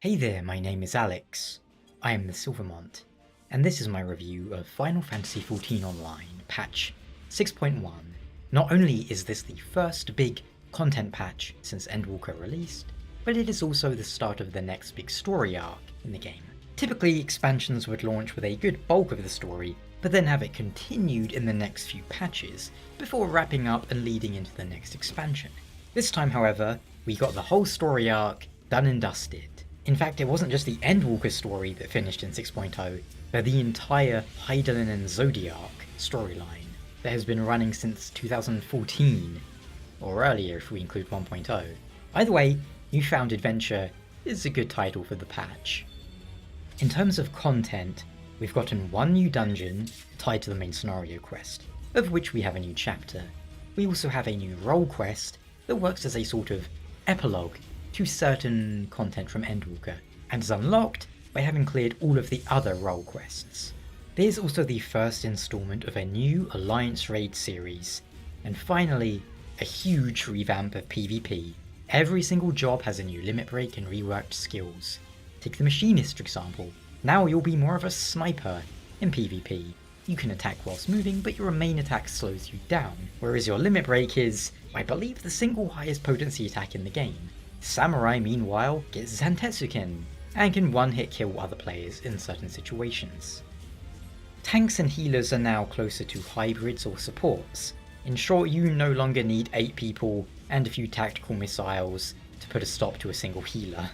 Hey there, my name is Alex. I am the Silver Mont, and this is my review of Final Fantasy XIV Online, patch 6.1. Not only is this the first big content patch since Endwalker released, but it is also the start of the next big story arc in the game. Typically, expansions would launch with a good bulk of the story, but then have it continued in the next few patches, before wrapping up and leading into the next expansion. This time, however, we got the whole story arc done and dusted. In fact, it wasn't just the Endwalker story that finished in 6.0, but the entire Hydaelyn and Zodiac storyline that has been running since 2014, or earlier if we include 1.0. Either way, Newfound Adventure is a good title for the patch. In terms of content, we've gotten one new dungeon tied to the main scenario quest, of which we have a new chapter. We also have a new role quest that works as a sort of epilogue to certain content from Endwalker, and is unlocked by having cleared all of the other role quests. There's also the first installment of a new Alliance Raid series, and finally, a huge revamp of PvP. Every single job has a new limit break and reworked skills. Take the Machinist for example. Now you'll be more of a sniper in PvP. You can attack whilst moving, but your main attack slows you down, whereas your limit break is, I believe, the single highest potency attack in the game. Samurai, meanwhile, gets Zantetsuken, and can one-hit kill other players in certain situations. Tanks and healers are now closer to hybrids or supports. In short, you no longer need 8 people and a few tactical missiles to put a stop to a single healer.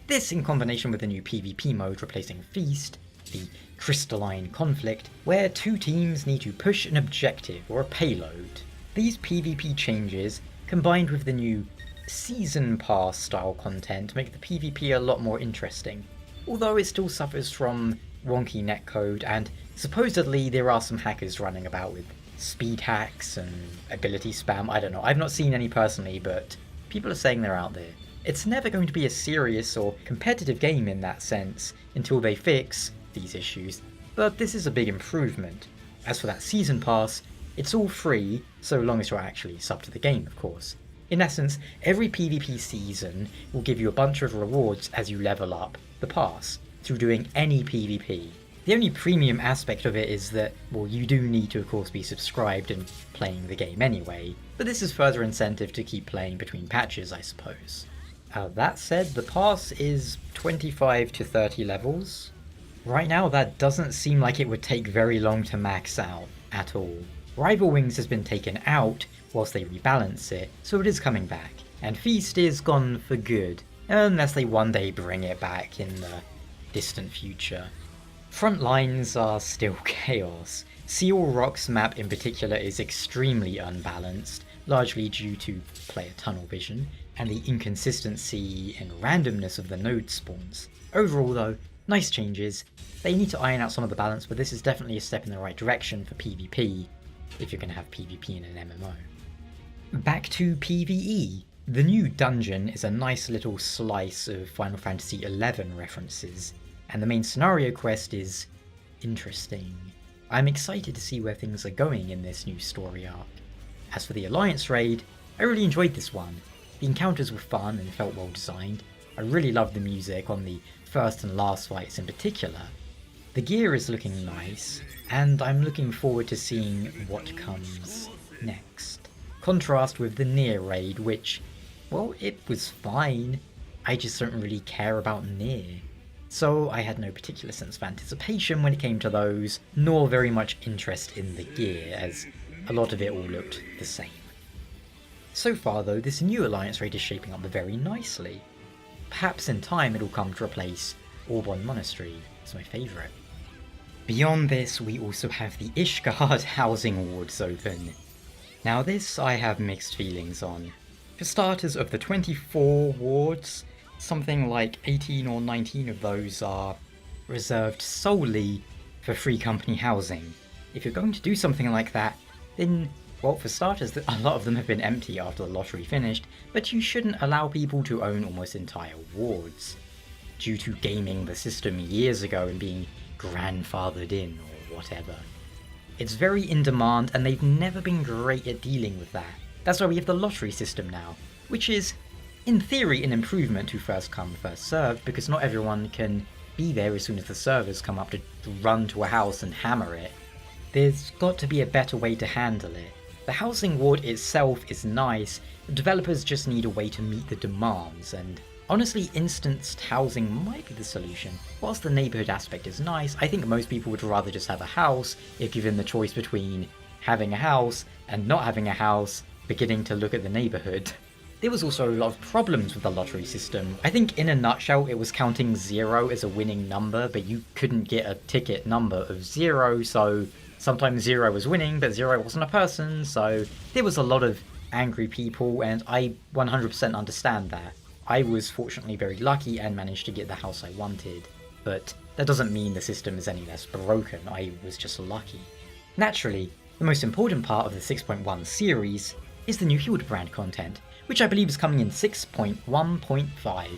This, in combination with the new PvP mode replacing Feast, the crystalline conflict, where 2 teams need to push an objective or a payload. These PvP changes, combined with the new Season Pass style content, make the PvP a lot more interesting, although it still suffers from wonky netcode, and supposedly there are some hackers running about with speed hacks and ability spam. I don't know, I've not seen any personally, but people are saying they're out there. It's never going to be a serious or competitive game in that sense until they fix these issues, but this is a big improvement. As for that Season Pass, it's all free, so long as you're actually sub to the game, of course. In essence, every PvP season will give you a bunch of rewards as you level up the pass, through doing any PvP. The only premium aspect of it is that, well, you do need to of course be subscribed and playing the game anyway, but this is further incentive to keep playing between patches, I suppose. That said, the pass is 25 to 30 levels. Right now that doesn't seem like it would take very long to max out, at all. Rival Wings has been taken out whilst they rebalance it, so it is coming back, and Feast is gone for good, unless they one day bring it back in the distant future. Front lines are still chaos. Seal Rock's map in particular is extremely unbalanced, largely due to player tunnel vision, and the inconsistency and randomness of the node spawns. Overall though, nice changes. They need to iron out some of the balance, but this is definitely a step in the right direction for PvP, if you're going to have PvP in an MMO. Back to PvE. The new dungeon is a nice little slice of Final Fantasy XI references, and the main scenario quest is interesting. I'm excited to see where things are going in this new story arc. As for the Alliance raid, I really enjoyed this one. The encounters were fun and felt well designed. I really loved the music on the first and last fights in particular. The gear is looking nice, and I'm looking forward to seeing what comes next. Contrast with the Nier raid, which, well, it was fine. I just don't really care about Nier. So I had no particular sense of anticipation when it came to those, nor very much interest in the gear, as a lot of it all looked the same. So far though, this new Alliance raid is shaping up very nicely. Perhaps in time it'll come to replace Auburn Monastery, it's my favourite. Beyond this, we also have the Ishgard housing wards open. Now this I have mixed feelings on. For starters, of the 24 wards, something like 18 or 19 of those are reserved solely for free company housing. If you're going to do something like that, then, well, for starters, a lot of them have been empty after the lottery finished, but you shouldn't allow people to own almost entire wards, due to gaming the system years ago and being grandfathered in or whatever. It's very in demand, and they've never been great at dealing with that. That's why we have the lottery system now, which is in theory, an improvement to first come, first served, because not everyone can be there as soon as the servers come up to run to a house and hammer it. There's got to be a better way to handle it. The housing ward itself is nice, the developers just need a way to meet the demands, and honestly, instanced housing might be the solution. Whilst the neighbourhood aspect is nice, I think most people would rather just have a house if given the choice between having a house and not having a house, beginning to look at the neighbourhood. There was also a lot of problems with the lottery system. I think in a nutshell it was counting 0 as a winning number, but you couldn't get a ticket number of 0, so sometimes 0 was winning, but 0 wasn't a person, so there was a lot of angry people, and I 100% understand that. I was fortunately very lucky and managed to get the house I wanted, but that doesn't mean the system is any less broken, I was just lucky. Naturally, the most important part of the 6.1 series is the new Hildebrand content, which I believe is coming in 6.1.5,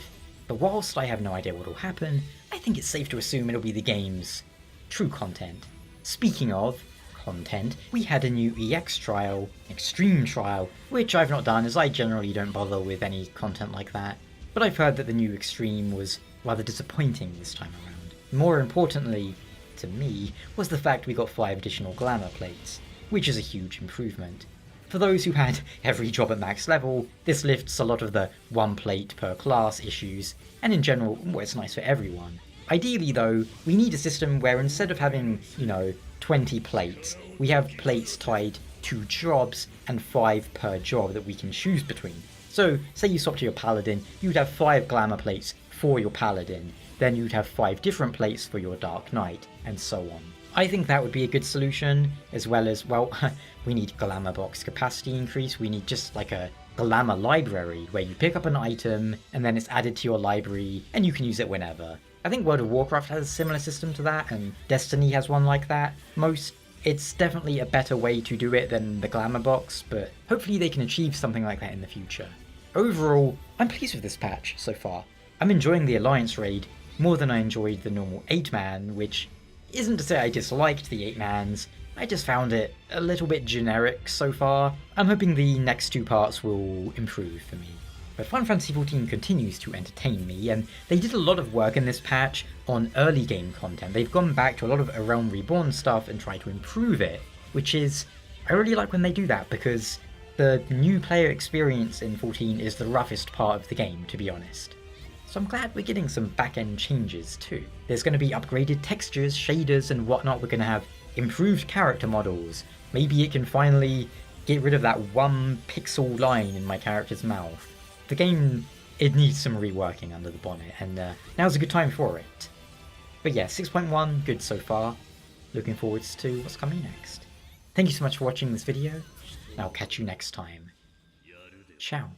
but whilst I have no idea what will happen, I think it's safe to assume it'll be the game's true content. Speaking of content, we had a new EX trial, Extreme trial, which I've not done as I generally don't bother with any content like that, but I've heard that the new Extreme was rather disappointing this time around. More importantly, to me, was the fact we got 5 additional glamour plates, which is a huge improvement. For those who had every job at max level, this lifts a lot of the 1 plate per class issues, and in general, well, it's nice for everyone. Ideally though, we need a system where instead of having, 20 plates, we have plates tied to jobs and 5 per job that we can choose between. So, say you swap to your paladin, you'd have 5 glamour plates for your paladin, then you'd have 5 different plates for your dark knight, and so on. I think that would be a good solution, as well as, well, we need glamour box capacity increase, we need just like a glamour library, where you pick up an item, and then it's added to your library, and you can use it whenever. I think World of Warcraft has a similar system to that, and Destiny has one like that. It's definitely a better way to do it than the glamour box, but hopefully they can achieve something like that in the future. Overall, I'm pleased with this patch so far. I'm enjoying the Alliance raid more than I enjoyed the normal 8-man, which isn't to say I disliked the 8-mans, I just found it a little bit generic so far. I'm hoping the next 2 parts will improve for me. But Final Fantasy XIV continues to entertain me, and they did a lot of work in this patch on early game content. They've gone back to a lot of A Realm Reborn stuff and tried to improve it, which is, I really like when they do that, because the new player experience in 14 is the roughest part of the game, to be honest. So I'm glad we're getting some back-end changes too. There's going to be upgraded textures, shaders and whatnot, we're going to have improved character models. Maybe it can finally get rid of that 1 pixel line in my character's mouth. The game, it needs some reworking under the bonnet, and now's a good time for it. But yeah, 6.1, good so far. Looking forward to what's coming next. Thank you so much for watching this video, and I'll catch you next time. Ciao.